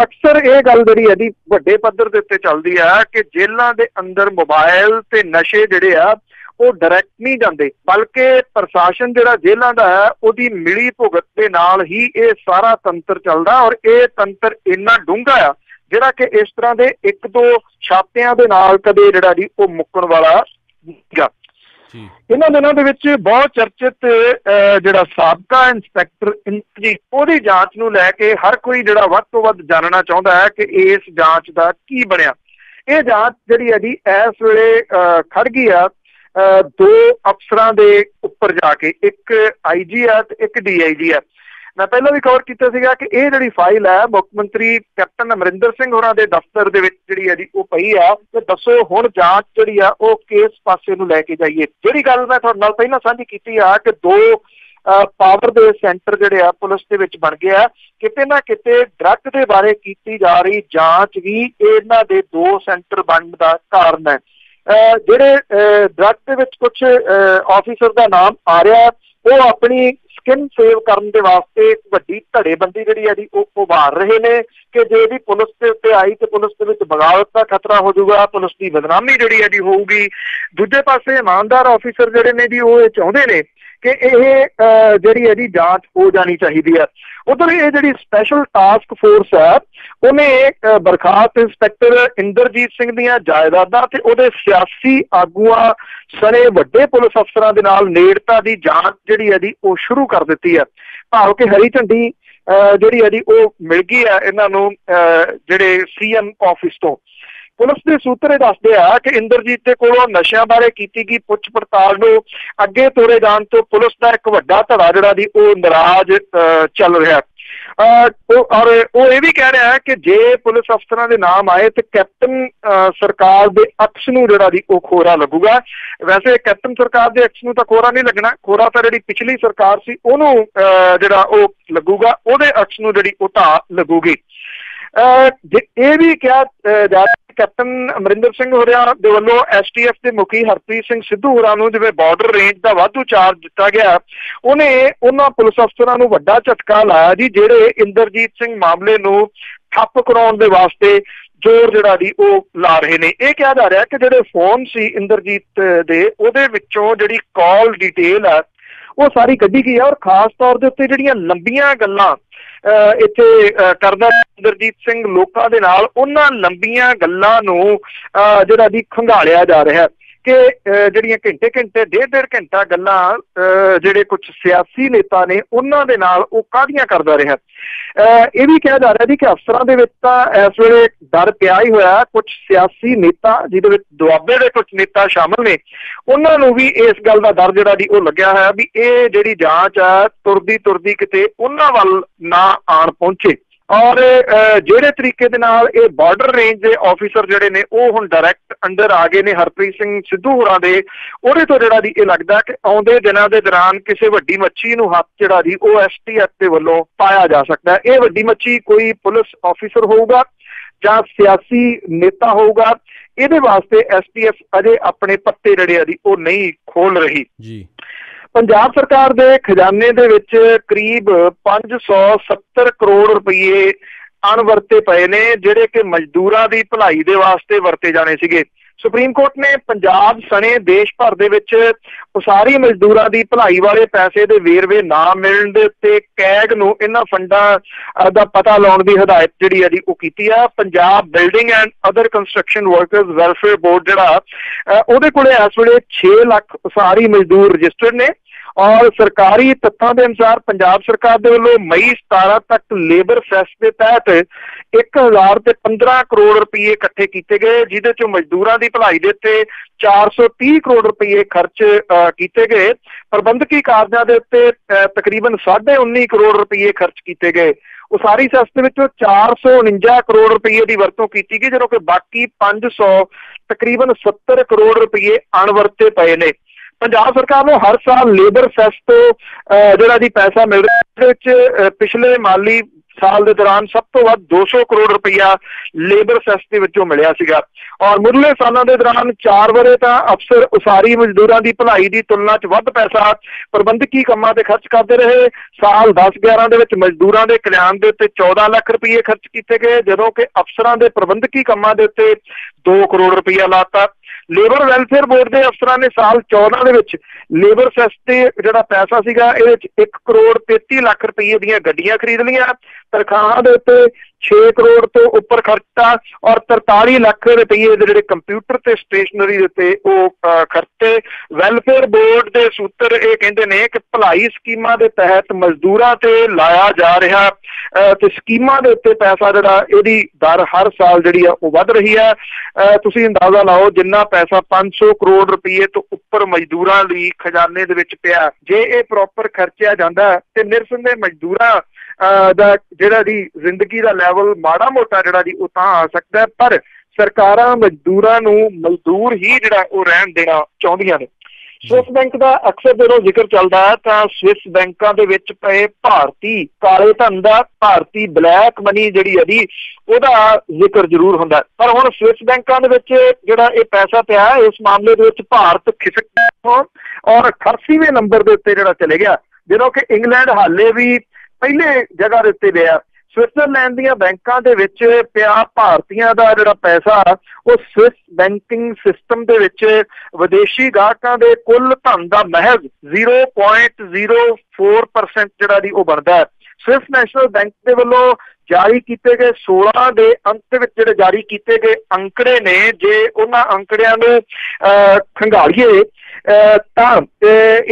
ਅਕਸਰ ਇਹ ਗੱਲ ਜਿਹੜੀ ਹੈ ਜੀ ਵੱਡੇ ਪੱਧਰ ਦੇ ਉੱਤੇ ਚੱਲਦੀ ਆ ਕਿ ਜੇਲ੍ਹਾਂ ਦੇ ਅੰਦਰ ਮੋਬਾਈਲ ਤੇ ਨਸ਼ੇ ਜਿਹੜੇ ਆ ਉਹ ਡਾਇਰੈਕਟ ਨਹੀਂ ਜਾਂਦੇ, ਬਲਕਿ ਪ੍ਰਸ਼ਾਸਨ ਜਿਹੜਾ ਜੇਲ੍ਹਾਂ ਦਾ ਹੈ ਉਹਦੀ ਮਿਲੀ ਭੁਗਤ ਦੇ ਨਾਲ ਹੀ ਇਹ ਸਾਰਾ ਤੰਤਰ ਚੱਲਦਾ, ਔਰ ਇਹ ਤੰਤਰ ਇੰਨਾ ਡੂੰਘਾ ਆ ਜਿਹੜਾ ਕਿ ਇਸ ਤਰ੍ਹਾਂ ਦੇ 1-2 ਛਾਪਿਆਂ ਦੇ ਨਾਲ ਕਦੇ ਜਿਹੜਾ ਜੀ ਉਹ ਮੁੱਕਣ ਵਾਲਾ ਸੀਗਾ। ਇਹਨਾਂ ਦਿਨਾਂ ਦੇ ਵਿੱਚ ਬਹੁਤ ਚਰਚਿਤ ਜਿਹੜਾ ਸਾਬਕਾ ਇੰਸਪੈਕਟਰ ਇੰਦਰਜੀਤ, ਉਹਦੀ ਜਾਂਚ ਨੂੰ ਲੈ ਕੇ ਹਰ ਕੋਈ ਜਿਹੜਾ ਵੱਧ ਤੋਂ ਵੱਧ ਜਾਣਨਾ ਚਾਹੁੰਦਾ ਹੈ ਕਿ ਇਸ ਜਾਂਚ ਦਾ ਕੀ ਬਣਿਆ। ਇਹ ਜਾਂਚ ਜਿਹੜੀ ਹੈ ਜੀ ਇਸ ਵੇਲੇ ਖੜ ਗਈ ਆ 2 ਅਫਸਰਾਂ ਦੇ ਉੱਪਰ ਜਾ ਕੇ, ਇੱਕ IG ਆ ਤੇ ਇੱਕ DIG ਆ। ਮੈਂ ਪਹਿਲਾਂ ਵੀ ਕਵਰ ਕੀਤਾ ਸੀਗਾ ਕਿ ਇਹ ਜਿਹੜੀ ਫਾਈਲ ਹੈ ਮੁੱਖ ਮੰਤਰੀ ਕੈਪਟਨ ਅਮਰਿੰਦਰ ਸਿੰਘ ਹੋਰਾਂ ਦੇ ਦਫ਼ਤਰ ਦੇ ਵਿੱਚ ਜਿਹੜੀ ਹੈ ਜੀ ਉਹ ਪਈ ਆ। ਤੇ ਦੱਸੋ ਹੁਣ ਜਾਂਚ ਜਿਹੜੀ ਆ ਉਹ ਕਿਸ ਪਾਸੇ ਨੂੰ ਲੈ ਕੇ ਜਾਈਏ। ਜਿਹੜੀ ਗੱਲ ਮੈਂ ਤੁਹਾਡੇ ਨਾਲ ਪਹਿਲਾਂ ਸਾਂਝੀ ਕੀਤੀ ਆ ਕਿ 2 ਪਾਵਰ ਦੇ ਸੈਂਟਰ ਜਿਹੜੇ ਆ ਪੁਲਿਸ ਦੇ ਵਿੱਚ ਬਣ ਗਏ ਆ। ਕਿਤੇ ਨਾ ਕਿਤੇ ਡਰੱਗ ਦੇ ਬਾਰੇ ਕੀਤੀ ਜਾ ਰਹੀ ਜਾਂਚ ਵੀ ਇਹਨਾਂ ਦੇ 2 ਸੈਂਟਰ ਬਣਨ ਦਾ ਕਾਰਨ ਹੈ। ਜਿਹੜੇ ਡਰੱਗ ਦੇ ਵਿੱਚ ਕੁਝ ਆਫਿਸਰ ਦਾ ਨਾਮ ਆ ਰਿਹਾ, ਉਹ ਆਪਣੀ ਸਕਿਨ ਸੇਵ ਕਰਨ ਦੇ ਵਾਸਤੇ ਵੱਡੀ ਧੜੇਬੰਦੀ ਜਿਹੜੀ ਹੈ ਜੀ ਉਹ ਉਭਾਰ ਰਹੇ ਨੇ ਕਿ ਜੇ ਇਹਦੀ ਪੁਲਿਸ ਦੇ ਉੱਤੇ ਆਈ ਤੇ ਪੁਲਿਸ ਦੇ ਵਿੱਚ ਬਗਾਵਤ ਦਾ ਖਤਰਾ ਹੋ ਜਾਊਗਾ, ਪੁਲਿਸ ਦੀ ਬਦਨਾਮੀ ਜਿਹੜੀ ਹੈ ਜੀ ਹੋਊਗੀ। ਦੂਜੇ ਪਾਸੇ ਇਮਾਨਦਾਰ ਆਫਿਸਰ ਜਿਹੜੇ ਨੇ ਜੀ ਉਹ ਇਹ ਚਾਹੁੰਦੇ ਨੇ ਕਿ ਇਹ ਜਿਹੜੀ ਹੈ ਜੀ ਜਾਂਚ ਹੋ ਜਾਣੀ ਚਾਹੀਦੀ ਹੈ। ਉਧਰ ਇਹ ਜਿਹੜੀ ਸਪੈਸ਼ਲ ਟਾਸਕ ਫੋਰਸ ਹੈ ਉਹਨੇ ਬਰਖਾਸਤ ਇੰਸਪੈਕਟਰ ਇੰਦਰਜੀਤ ਸਿੰਘ ਦੀਆਂ ਜਾਇਦਾਦਾਂ ਤੇ ਉਹਦੇ ਸਿਆਸੀ ਆਗੂਆਂ ਸਣੇ ਵੱਡੇ ਪੁਲਿਸ ਅਫਸਰਾਂ ਦੇ ਨਾਲ ਨੇੜਤਾ ਦੀ ਜਾਂਚ ਜਿਹੜੀ ਹੈ ਜੀ ਉਹ ਸ਼ੁਰੂ ਕਰ ਦਿੱਤੀ ਹੈ। ਭਾਵ ਕਿ ਹਰੀ ਝੰਡੀ ਜਿਹੜੀ ਹੈ ਜੀ ਉਹ ਮਿਲ ਗਈ ਹੈ ਇਹਨਾਂ ਨੂੰ ਜਿਹੜੇ CM ਆਫਿਸ ਤੋਂ। ਪੁਲਿਸ ਦੇ ਸੂਤਰ ਇਹ ਦੱਸਦੇ ਆ ਕਿ ਇੰਦਰਜੀਤ ਦੇ ਕੋਲੋਂ ਨਸ਼ਿਆਂ ਬਾਰੇ ਕੀਤੀ ਗਈ ਪੁੱਛ ਪੜਤਾਲ ਨੂੰ ਅੱਗੇ ਤੋਰੇ ਜਾਣ ਤੋਂ ਪੁਲਿਸ ਦਾ ਇੱਕ ਵੱਡਾ ਧੜਾ ਜਿਹੜਾ ਜੀ ਉਹ ਨਾਰਾਜ਼ ਚੱਲ ਰਿਹਾ। ਔਰ ਉਹ ਇਹ ਵੀ ਕਹਿ ਰਿਹਾ ਹੈ ਕਿ ਜੇ ਪੁਲਿਸ ਅਫਸਰਾਂ ਦੇ ਨਾਮ ਆਏ ਤੇ ਕੈਪਟਨ ਸਰਕਾਰ ਦੇ ਅਕਸ ਨੂੰ ਜਿਹੜਾ ਜੀ ਉਹ ਖੋਰਾ ਲੱਗੂਗਾ। ਵੈਸੇ ਕੈਪਟਨ ਸਰਕਾਰ ਦੇ ਅਕਸ ਨੂੰ ਤਾਂ ਖੋਰਾ ਨਹੀਂ ਲੱਗਣਾ, ਖੋਰਾ ਤਾਂ ਜਿਹੜੀ ਪਿਛਲੀ ਸਰਕਾਰ ਸੀ ਉਹਨੂੰ ਜਿਹੜਾ ਉਹ ਲੱਗੂਗਾ, ਉਹਦੇ ਅਕਸ ਨੂੰ ਜਿਹੜੀ ਉਹ ਢਾਹ ਲੱਗੂਗੀ। ਇਹ ਵੀ ਕਿਹਾ ਜਾ ਕੈਪਟਨ ਅਮਰਿੰਦਰ ਸਿੰਘ ਹੋਰਾਂ ਦੇ ਵੱਲੋਂ STF ਦੇ ਮੁਖੀ ਹਰਪ੍ਰੀਤ ਸਿੰਘ ਸਿੱਧੂ ਹੋਰਾਂ ਨੂੰ ਜਿਵੇਂ ਬਾਰਡਰ ਰੇਂਜ ਦਾ ਵਾਧੂ ਚਾਰਜ ਦਿੱਤਾ ਗਿਆ, ਉਹਨੇ ਉਹਨਾਂ ਪੁਲਿਸ ਅਫਸਰਾਂ ਨੂੰ ਵੱਡਾ ਝਟਕਾ ਲਾਇਆ ਜੀ ਜਿਹੜੇ ਇੰਦਰਜੀਤ ਸਿੰਘ ਮਾਮਲੇ ਨੂੰ ਠੱਪ ਕਰਾਉਣ ਦੇ ਵਾਸਤੇ ਜ਼ੋਰ ਜਿਹੜਾ ਜੀ ਉਹ ਲਾ ਰਹੇ ਨੇ। ਇਹ ਕਿਹਾ ਜਾ ਰਿਹਾ ਕਿ ਜਿਹੜੇ ਫੋਨ ਸੀ ਇੰਦਰਜੀਤ ਦੇ ਉਹਦੇ ਵਿੱਚੋਂ ਜਿਹੜੀ ਕਾਲ ਡਿਟੇਲ ਆ ਉਹ ਸਾਰੀ ਕੱਢੀ ਗਈ ਆ, ਔਰ ਖਾਸ ਤੌਰ ਦੇ ਉੱਤੇ ਜਿਹੜੀਆਂ ਲੰਬੀਆਂ ਗੱਲਾਂ ਇੱਥੇ ਕਰਦਾ ਇੰਦਰਜੀਤ ਸਿੰਘ ਲੋਕਾਂ ਦੇ ਨਾਲ, ਉਹਨਾਂ ਲੰਬੀਆਂ ਗੱਲਾਂ ਨੂੰ ਜਿਹੜਾ ਜੀ ਖੰਗਾਲਿਆ ਜਾ ਰਿਹਾ। ਕਿ ਜਿਹੜੀਆਂ ਘੰਟੇ ਘੰਟੇ ਡੇਢ ਘੰਟਾ ਗੱਲਾਂ ਜਿਹੜੇ ਕੁਝ ਸਿਆਸੀ ਨੇਤਾ ਨੇ ਉਹਨਾਂ ਦੇ ਨਾਲ ਉਹ ਕਾਹਦੀਆਂ ਕਰਦਾ ਰਿਹਾ। ਇਹ ਵੀ ਕਿਹਾ ਜਾ ਰਿਹਾ ਜੀ ਕਿ ਅਫਸਰਾਂ ਦੇ ਵਿੱਚ ਤਾਂ ਇਸ ਵੇਲੇ ਡਰ ਪਿਆ ਹੀ ਹੋਇਆ। ਕੁਝ ਸਿਆਸੀ ਨੇਤਾ ਜਿਹਦੇ ਵਿੱਚ ਦੁਆਬੇ ਦੇ ਕੁਝ ਨੇਤਾ ਸ਼ਾਮਲ ਨੇ, ਉਹਨਾਂ ਨੂੰ ਵੀ ਇਸ ਗੱਲ ਦਾ ਡਰ ਜਿਹੜਾ ਜੀ ਉਹ ਲੱਗਿਆ ਹੋਇਆ ਵੀ ਇਹ ਜਿਹੜੀ ਜਾਂਚ ਆ ਤੁਰਦੀ ਕਿਤੇ ਉਹਨਾਂ ਵੱਲ ਨਾ ਆਣ ਪਹੁੰਚੇ। ਔਰ ਜਿਹੜੇ ਤਰੀਕੇ ਦੇ ਨਾਲ ਇਹ ਬਾਰਡਰ ਰੇਂਜ ਦੇ ਆਫੀਸਰ ਜਿਹੜੇ ਨੇ ਉਹ ਹੁਣ ਡਾਇਰੈਕਟ ਅੰਡਰ ਆ ਗਏ ਨੇ ਹਰਪ੍ਰੀਤ ਸਿੰਘ ਸਿੱਧੂ ਹੋਰਾਂ ਦੇ, ਉਹਦੇ ਤੋਂ ਜਿਹੜਾ ਜੀ ਇਹ ਲੱਗਦਾ ਕਿ ਆਉਂਦੇ ਦਿਨਾਂ ਦੇ ਦੌਰਾਨ ਕਿਸੇ ਵੱਡੀ ਮੱਛੀ ਨੂੰ ਹੱਥ ਜਿਹੜਾ ਜੀ ਉਹ STF ਦੇ ਵੱਲੋਂ ਪਾਇਆ ਜਾ ਸਕਦਾ। ਇਹ ਵੱਡੀ ਮੱਛੀ ਕੋਈ ਪੁਲਿਸ ਆਫੀਸਰ ਹੋਊਗਾ ਜਾਂ ਸਿਆਸੀ ਨੇਤਾ ਹੋਊਗਾ। ਇਹਦੇ ਵਾਸਤੇ STF ਅਜੇ ਆਪਣੇ ਪੱਤੇ ਜਿਹੜੇ ਆ ਜੀ ਉਹ ਨਹੀਂ ਖੋਲ ਰਹੀ ਜੀ। ਪੰਜਾਬ ਸਰਕਾਰ ਦੇ ਖਜ਼ਾਨੇ ਦੇ ਵਿੱਚ ਕਰੀਬ 570 ਕਰੋੜ ਰੁਪਏ ਅਣਵਰਤੇ ਪਏ ਨੇ, ਜਿਹੜੇ ਕਿ ਮਜ਼ਦੂਰਾਂ ਦੀ ਭਲਾਈ ਦੇ ਵਾਸਤੇ ਵਰਤੇ ਜਾਣੇ ਸੀਗੇ। ਸੁਪਰੀਮ ਕੋਰਟ ਨੇ ਪੰਜਾਬ ਸਣੇ ਦੇਸ਼ ਭਰ ਦੇ ਵਿੱਚ ਉਸਾਰੀ ਮਜ਼ਦੂਰਾਂ ਦੀ ਭਲਾਈ ਵਾਲੇ ਪੈਸੇ ਦੇ ਵੇਰਵੇ ਨਾ ਮਿਲਣ ਦੇ ਉੱਤੇ ਕੈਗ ਨੂੰ ਇਹਨਾਂ ਫੰਡਾਂ ਦਾ ਪਤਾ ਲਾਉਣ ਦੀ ਹਦਾਇਤ ਜਿਹੜੀ ਹੈ ਜੀ ਉਹ ਕੀਤੀ ਆ। Punjab building and other construction workers welfare board ਜਿਹੜਾ ਉਹਦੇ ਕੋਲੇ ਇਸ ਵੇਲੇ 6 ਲੱਖ ਉਸਾਰੀ ਮਜ਼ਦੂਰ ਰਜਿਸਟਰਡ ਨੇ। ਔਰ ਸਰਕਾਰੀ ਤੱਥਾਂ ਦੇ ਅਨੁਸਾਰ ਪੰਜਾਬ ਸਰਕਾਰ ਦੇ ਵੱਲੋਂ ਮਈ 17 ਤੱਕ ਲੇਬਰ ਸੈਸ ਦੇ ਤਹਿਤ 1015 ਕਰੋੜ ਰੁਪਏ ਇਕੱਠੇ ਕੀਤੇ ਗਏ, ਜਿਹਦੇ ਚੋਂ ਮਜ਼ਦੂਰਾਂ ਦੀ ਭਲਾਈ ਦੇ ਉੱਤੇ 430 ਕਰੋੜ ਰੁਪਏ ਖਰਚ ਕੀਤੇ ਗਏ। ਪ੍ਰਬੰਧਕੀ ਕਾਰਜਾਂ ਦੇ ਉੱਤੇ ਤਕਰੀਬਨ 19.5 ਕਰੋੜ ਰੁਪਏ ਖਰਚ ਕੀਤੇ ਗਏ। ਉਸਾਰੀ ਸੈਸ ਦੇ ਵਿੱਚੋਂ 449 ਕਰੋੜ ਰੁਪਏ ਦੀ ਵਰਤੋਂ ਕੀਤੀ ਗਈ, ਜਦੋਂ ਕਿ ਬਾਕੀ 500 ਤਕਰੀਬਨ 70 ਕਰੋੜ ਰੁਪਏ ਅਣਵਰਤੇ ਪਏ ਨੇ। ਪੰਜਾਬ ਸਰਕਾਰ ਨੂੰ ਹਰ ਸਾਲ ਲੇਬਰ ਸੈਸ ਤੋਂ ਜਿਹੜਾ ਜੀ ਪੈਸਾ ਮਿਲ ਰਿਹਾ, ਇਹਦੇ ਵਿੱਚ ਪਿਛਲੇ ਮਾਲੀ ਸਾਲ ਦੇ ਦੌਰਾਨ ਸਭ ਤੋਂ ਵੱਧ 200 ਕਰੋੜ ਰੁਪਇਆ ਲੇਬਰ ਸੈਸ ਦੇ ਵਿੱਚੋਂ ਮਿਲਿਆ ਸੀਗਾ। ਔਰ ਮੁੱਢਲੇ ਸਾਲਾਂ ਦੇ ਦੌਰਾਨ 4 ਵਰੇ ਤਾਂ ਅਫਸਰ ਉਸਾਰੀ ਮਜ਼ਦੂਰਾਂ ਦੀ ਭਲਾਈ ਦੀ ਤੁਲਨਾ 'ਚ ਵੱਧ ਪੈਸਾ ਪ੍ਰਬੰਧਕੀ ਕੰਮਾਂ ਤੇ ਖਰਚ ਕਰਦੇ ਰਹੇ। ਸਾਲ 10-11 ਦੇ ਵਿੱਚ ਮਜ਼ਦੂਰਾਂ ਦੇ ਕਲਿਆਣ ਦੇ ਉੱਤੇ 14 ਲੱਖ ਰੁਪਏ ਖਰਚ ਕੀਤੇ ਗਏ, ਜਦੋਂ ਕਿ ਅਫਸਰਾਂ ਦੇ ਪ੍ਰਬੰਧਕੀ ਕੰਮਾਂ ਦੇ ਉੱਤੇ 2 ਕਰੋੜ ਰੁਪਇਆ ਲਾਤਾ। ਲੇਬਰ ਵੈਲਫੇਅਰ ਬੋਰਡ ਦੇ ਅਫਸਰਾਂ ਨੇ ਸਾਲ 14 ਦੇ ਵਿੱਚ ਲੇਬਰ ਸੈਸ ਤੇ ਜਿਹੜਾ ਪੈਸਾ ਸੀਗਾ ਇਹਦੇ ਵਿੱਚ 1 ਕਰੋੜ 33 ਲੱਖ ਰੁਪਏ ਦੀਆਂ ਗੱਡੀਆਂ ਖਰੀਦ ਲਈਆਂ। ਤਨਖਾਹਾਂ ਦੇ ਉੱਤੇ 6 ਕਰੋੜ ਤੋਂ ਉੱਪਰ ਖਰਚਾ ਔਰ 43 ਲੱਖ ਰੁਪਏ ਦੇ ਜਿਹੜੇ ਕੰਪਿਊਟਰ ਤੇ ਸਟੇਸ਼ਨਰੀ ਦੇ ਉੱਤੇ ਉਹ ਖਰਚੇ। ਵੈਲਫੇਅਰ ਬੋਰਡ ਦੇ ਸੂਤਰ ਇਹ ਕਹਿੰਦੇ ਨੇ ਕਿ ਭਲਾਈ ਸਕੀਮਾਂ ਦੇ ਤਹਿਤ ਮਜ਼ਦੂਰਾਂ ਤੇ ਲਾਇਆ ਜਾ ਰਿਹਾ ਤੇ ਸਕੀਮਾਂ ਦੇ ਉੱਤੇ ਪੈਸਾ ਜਿਹੜਾ ਇਹਦੀ ਦਰ ਹਰ ਸਾਲ ਜਿਹੜੀ ਆ ਉਹ ਵੱਧ ਰਹੀ ਹੈ। ਤੁਸੀਂ ਅੰਦਾਜ਼ਾ ਲਾਓ ਜਿੰਨਾ ਪੈਸਾ 500 ਕਰੋੜ ਰੁਪਏ ਤੋਂ ਉੱਪਰ ਮਜ਼ਦੂਰਾਂ ਲਈ ਖਜ਼ਾਨੇ ਦੇ ਵਿੱਚ ਪਿਆ, ਜੇ ਇਹ ਪ੍ਰੋਪਰ ਖਰਚਿਆ ਜਾਂਦਾ ਤੇ ਨਿਰਸੰਦੇਹ ਮਜ਼ਦੂਰਾਂ ਦਾ ਜਿਹੜਾ ਜੀ ਜ਼ਿੰਦਗੀ ਦਾ ਲੈਵਲ ਮਾੜਾ ਮੋਟਾ ਜਿਹੜਾ ਜੀ ਉਹ ਤਾਂ ਆ ਸਕਦਾ, ਪਰ ਸਰਕਾਰਾਂ ਮਜ਼ਦੂਰਾਂ ਨੂੰ ਮਜ਼ਦੂਰ ਹੀ ਜਿਹੜਾ ਉਹ ਰਹਿਣ ਦੇਣਾ ਚਾਹੁੰਦੀਆਂ ਨੇ। ਸਵਿਸ ਬੈਂਕ ਦਾ ਅਕਸਰ ਜਦੋਂ ਜ਼ਿਕਰ ਚੱਲਦਾ ਹੈ ਤਾਂ ਸਵਿਸ ਬੈਂਕਾਂ ਦੇ ਵਿੱਚ ਪਏ ਭਾਰਤੀ ਕਾਲੇ ਧਨ ਦਾ, ਭਾਰਤੀ ਬਲੈਕ ਮਨੀ ਜਿਹੜੀ ਹੈ ਜੀ ਉਹਦਾ ਜ਼ਿਕਰ ਜ਼ਰੂਰ ਹੁੰਦਾ, ਪਰ ਹੁਣ ਸਵਿਸ ਬੈਂਕਾਂ ਦੇ ਵਿੱਚ ਜਿਹੜਾ ਇਹ ਪੈਸਾ ਪਿਆ ਇਸ ਮਾਮਲੇ ਦੇ ਵਿੱਚ ਭਾਰਤ ਖਿਸਕ ਔਰ 88ਵੇਂ ਨੰਬਰ ਦੇ ਉੱਤੇ ਜਿਹੜਾ ਚਲੇ ਗਿਆ, ਜਦੋਂ ਕਿ ਇੰਗਲੈਂਡ ਹਾਲੇ ਵੀ ਪਹਿਲੇ ਜਗ੍ਹਾ ਦੇ ਉੱਤੇ ਰਿਹਾ। ਸਵਿਟਜ਼ਰਲੈਂਡ ਦੀਆਂ ਬੈਂਕਾਂ ਦੇ ਵਿੱਚ ਪਿਆ ਭਾਰਤੀਆਂ ਦਾ ਜਿਹੜਾ ਪੈਸਾ ਉਹ ਸਵਿਸ ਬੈਂਕਿੰਗ ਸਿਸਟਮ ਦੇ ਵਿੱਚ ਵਿਦੇਸ਼ੀ ਗਾਹਕਾਂ ਦੇ ਕੁੱਲ ਧਨ ਦਾ ਮਹਿਜ਼ 0.04% ਜਿਹੜਾ ਜੀ ਉਹ ਬਣਦਾ ਹੈ। ਸਵਿਸ ਨੈਸ਼ਨਲ ਬੈਂਕ ਦੇ ਵੱਲੋਂ ਜਾਰੀ ਕੀਤੇ ਗਏ 16 ਦੇ ਅੰਤ ਵਿੱਚ ਜਿਹੜੇ ਜਾਰੀ ਕੀਤੇ ਗਏ ਅੰਕੜੇ ਨੇ, ਜੇ ਉਹਨਾਂ ਅੰਕੜਿਆਂ ਨੂੰ ਖੰਗਾਲੀਏ ਤਾਂ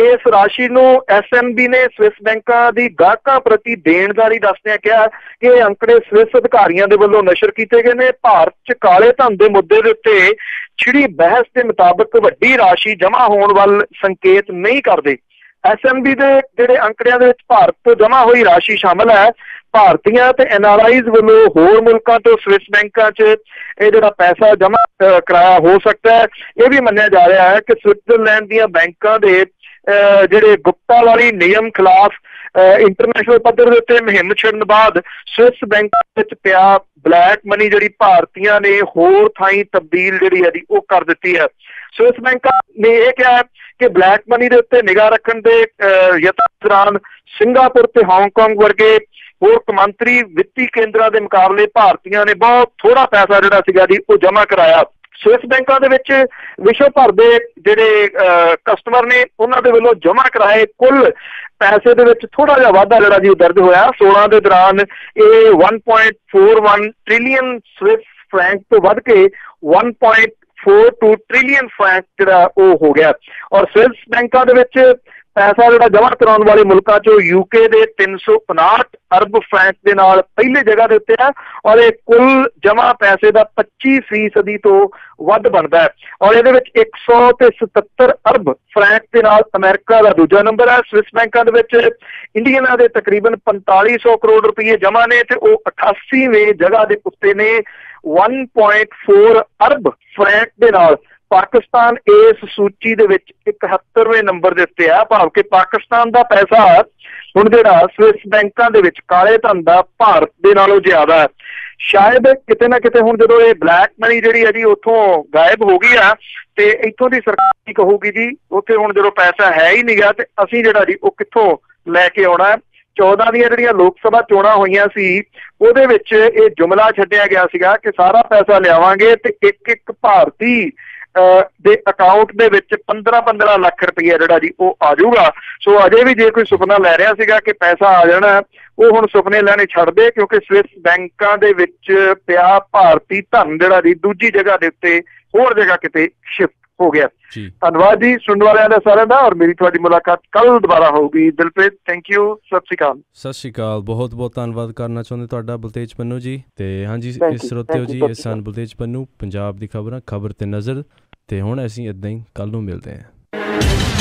ਇਸ ਰਾਸ਼ੀ ਨੂੰ SNB ਨੇ ਸਵਿਸ ਬੈਂਕਾਂ ਦੀ ਗਾਹਕਾਂ ਪ੍ਰਤੀ ਦੇਣਦਾਰੀ ਦੱਸਦਿਆਂ ਕਿਹਾ ਕਿ ਇਹ ਅੰਕੜੇ ਸਵਿਸ ਅਧਿਕਾਰੀਆਂ ਦੇ ਵੱਲੋਂ ਨਸ਼ਰ ਕੀਤੇ ਗਏ ਨੇ। ਭਾਰਤ 'ਚ ਕਾਲੇ ਧਨ ਦੇ ਮੁੱਦੇ ਦੇ ਉੱਤੇ ਛਿੜੀ ਬਹਿਸ ਦੇ ਮੁਤਾਬਕ ਵੱਡੀ ਰਾਸ਼ੀ ਜਮ੍ਹਾਂ ਹੋਣ ਵੱਲ ਸੰਕੇਤ ਨਹੀਂ ਕਰਦੇ। SNB ਦੇ ਜਿਹੜੇ ਅੰਕੜਿਆਂ ਦੇ ਵਿੱਚ ਭਾਰਤ ਤੋਂ ਜਮ੍ਹਾਂ ਹੋਈ ਰਾਸ਼ੀ ਸ਼ਾਮਲ ਹੈ। ਭਾਰਤੀਆਂ ਤੇ NRIs ਵੱਲੋਂ ਹੋਰ ਮੁਲਕਾਂ ਤੋਂ ਸਵਿਸ ਬੈਂਕਾਂ 'ਚ ਇਹ ਜਿਹੜਾ ਪੈਸਾ ਜਮ੍ਹਾਂ ਕਰਾਇਆ ਹੋ ਸਕਦਾ ਹੈ। ਇਹ ਵੀ ਮੰਨਿਆ ਜਾ ਰਿਹਾ ਹੈ ਕਿ ਸਵਿਟਜ਼ਰਲੈਂਡ ਦੀਆਂ ਬੈਂਕਾਂ ਦੇ ਜਿਹੜੇ ਗੁਪਤਾ ਵਾਲੀ ਨਿਯਮ ਖਿਲਾਫ ਇੰਟਰਨੈਸ਼ਨਲ ਪੱਧਰ ਦੇ ਉੱਤੇ ਮੁਹਿੰਮ ਛਿੜਨ ਬਾਅਦ ਸਵਿਸ ਬੈਂਕ ਵਿੱਚ ਪਿਆ ਬਲੈਕ ਮਨੀ ਜਿਹੜੀ ਭਾਰਤੀਆਂ ਨੇ ਹੋਰ ਥਾਈਂ ਤਬਦੀਲ ਜਿਹੜੀ ਹੈ ਉਹ ਕਰ ਦਿੱਤੀ ਹੈ। ਸਵਿਸ ਬੈਂਕਾਂ ਨੇ ਇਹ ਕਿਹਾ ਕਿ ਬਲੈਕ ਮਨੀ ਦੇ ਉੱਤੇ ਨਿਗਾਹ ਰੱਖਣ ਦੇ ਯਤਨ ਦੌਰਾਨ ਸਿੰਗਾਪੁਰ ਤੇ ਹਾਂਗਕਾਂਗ ਵਰਗੇ ਹੋਰ ਕੌਮਾਂਤਰੀ ਵਿੱਤੀ ਕੇਂਦਰਾਂ ਦੇ ਮੁਕਾਬਲੇ ਭਾਰਤੀਆਂ ਨੇ ਬਹੁਤ ਥੋੜਾ ਪੈਸਾ ਜਿਹੜਾ ਸੀਗਾ ਜੀ ਉਹ ਜਮ੍ਹਾਂ ਕਰਾਇਆ। ਸਵਿਸ ਬੈਂਕਾਂ ਦੇ ਵਿੱਚ ਵਿਸ਼ਵ ਭਰ ਦੇ ਜਿਹੜੇ ਕਸਟਮਰ ਨੇ ਉਹਨਾਂ ਦੇ ਵੱਲੋਂ ਜਮ੍ਹਾਂ ਕਰਾਏ ਕੁੱਲ ਪੈਸੇ ਦੇ ਵਿੱਚ ਥੋੜਾ ਜਿਹਾ ਵਾਧਾ ਜਿਹੜਾ ਜੀ ਉਹ ਦਰਜ ਹੋਇਆ। 16 ਦੇ ਦੌਰਾਨ ਇਹ 1.41 ਟ੍ਰਿਲੀਅਨ ਸਵਿਸ ਫਰੈਂਕ ਤੋਂ ਵੱਧ ਕੇ 1.42 ਟ੍ਰਿਲੀਅਨ ਫਰੈਂਕ ਜਿਹੜਾ ਉਹ ਹੋ ਗਿਆ। ਔਰ ਸਵਿਸ ਬੈਂਕਾਂ ਦੇ ਵਿੱਚ ਪੈਸਾ ਜਿਹੜਾ ਜਮ੍ਹਾਂ ਕਰਾਉਣ ਵਾਲੇ ਮੁਲਕਾਂ ਚੋਂ UK ਦੇ 359 ਅਰਬ ਫਰੈਂਕ ਦੇ ਨਾਲ ਪਹਿਲੀ ਜਗ੍ਹਾ ਦੇ ਉੱਤੇ ਹੈ ਔਰ ਇਹ ਕੁੱਲ ਜਮ੍ਹਾਂ ਪੈਸੇ ਦਾ 25% ਤੋਂ ਵੱਧ ਬਣਦਾ ਹੈ। ਔਰ ਇਹਦੇ ਵਿੱਚ 177 ਅਰਬ ਫਰੈਂਕ ਦੇ ਨਾਲ ਅਮਰੀਕਾ ਦਾ ਦੂਜਾ ਨੰਬਰ ਹੈ। ਸਵਿਸ ਬੈਂਕਾਂ ਦੇ ਵਿੱਚ ਇੰਡੀਅਨਾਂ ਦੇ ਤਕਰੀਬਨ 4500 ਕਰੋੜ ਰੁਪਏ ਜਮ੍ਹਾਂ ਨੇ ਤੇ ਉਹ 88ਵੇਂ ਜਗ੍ਹਾ ਦੇ ਉੱਤੇ ਨੇ 1.4 ਅਰਬ ਫਰੈਂਕ ਦੇ ਨਾਲ। ਪਾਕਿਸਤਾਨ ਇਸ ਸੂਚੀ ਦੇ ਵਿੱਚ 71ਵੇਂ ਨੰਬਰ ਦੇ ਉੱਤੇ ਆ, ਭਾਵ ਕਿ ਪਾਕਿਸਤਾਨ ਦਾ ਪੈਸਾ ਹੁਣ ਜਿਹੜਾ ਸਵਿਸ ਬੈਂਕਾਂ ਦੇ ਵਿੱਚ ਕਾਲੇ ਧਨ ਦਾ ਭਾਰਤ ਦੇ ਨਾਲੋਂ ਜ਼ਿਆਦਾ ਹੈ। ਸ਼ਾਇਦ ਕਿਤੇ ਨਾ ਕਿਤੇ ਹੁਣ ਜਦੋਂ ਇਹ ਬਲੈਕ ਮਨੀ ਜਿਹੜੀ ਹੈ ਜੀ ਉੱਥੋਂ ਗਾਇਬ ਹੋ ਗਈ ਆ ਤੇ ਇੱਥੋਂ ਦੀ ਸਰਕਾਰ ਕੀ ਕਹੂਗੀ ਜੀ ਉੱਥੇ ਹੁਣ ਜਦੋਂ ਪੈਸਾ ਹੈ ਹੀ ਨਹੀਂ ਗਾ ਤੇ ਅਸੀਂ ਜਿਹੜਾ ਜੀ ਉਹ ਕਿੱਥੋਂ ਲੈ ਕੇ ਆਉਣਾ। 14 ਦੀਆਂ ਜਿਹੜੀਆਂ ਲੋਕ ਸਭਾ ਚੋਣਾਂ ਹੋਈਆਂ ਸੀ ਉਹਦੇ ਵਿੱਚ ਇਹ ਜੁਮਲਾ ਛੱਡਿਆ ਗਿਆ ਸੀਗਾ ਕਿ ਸਾਰਾ ਪੈਸਾ ਲਿਆਵਾਂਗੇ ਤੇ ਇੱਕ ਭਾਰਤੀ ਦੇ ਅਕਾਊਂਟ ਦੇ ਵਿੱਚ 15-15 ਲੱਖ ਰੁਪਈਆ ਜਿਹੜਾ ਜੀ ਉਹ ਆ ਜਾਊਗਾ। ਸੋ ਅਜੇ ਵੀ ਜੇ ਕੋਈ ਸੁਪਨਾ ਲੈ ਰਿਹਾ ਸੀਗਾ ਕਿ ਪੈਸਾ ਆ ਜਾਣਾ ਉਹ ਹੁਣ ਸੁਪਨੇ ਲੈਣੇ ਛੱਡ ਦੇ, ਕਿਉਂਕਿ ਸਵਿਸ ਬੈਂਕਾਂ ਦੇ ਵਿੱਚ ਪਿਆ ਭਾਰਤੀ ਧਨ ਜਿਹੜਾ ਜੀ ਦੂਜੀ ਜਗ੍ਹਾ ਦੇ ਉੱਤੇ ਹੋਰ ਜਗ੍ਹਾ ਕਿਤੇ ਸ਼ਿਫਟ ਹੋ ਗਿਆ। ਧੰਨਵਾਦ ਜੀ ਸੁਣਨ ਵਾਲਿਆਂ ਦਾ ਸਾਰਿਆਂ ਦਾ, ਔਰ ਮੇਰੀ ਤੁਹਾਡੀ ਮੁਲਾਕਾਤ ਕੱਲ ਦੁਬਾਰਾ ਹੋਊਗੀ। ਦਿਲਪ੍ਰੀਤ, ਥੈਂਕ ਯੂ, ਸਤਿ ਸ਼੍ਰੀ ਅਕਾਲ। ਸਤਿ ਸ਼੍ਰੀ ਅਕਾਲ, ਬਹੁਤ ਬਹੁਤ ਧੰਨਵਾਦ ਕਰਨਾ ਚਾਹੁੰਦੇ ਤੁਹਾਡਾ ਬਲਤੇਜ ਪੰਨੂ ਜੀ। ਤੇ ਹਾਂਜੀ ਸਰੋਤਿਓ ਜੀ, ਇਹ ਸਨ ਬਲਤੇਜ ਪੰਨੂ, ਪੰਜਾਬ ਦੀ ਖਬਰਾਂ, ਖਬਰ ਤੇ ਨਜ਼ਰ। ਤੇ ਹੁਣ ਅਸੀਂ ਇੱਦਾਂ ਹੀ ਕੱਲ ਨੂੰ ਮਿਲਦੇ ਹਾਂ।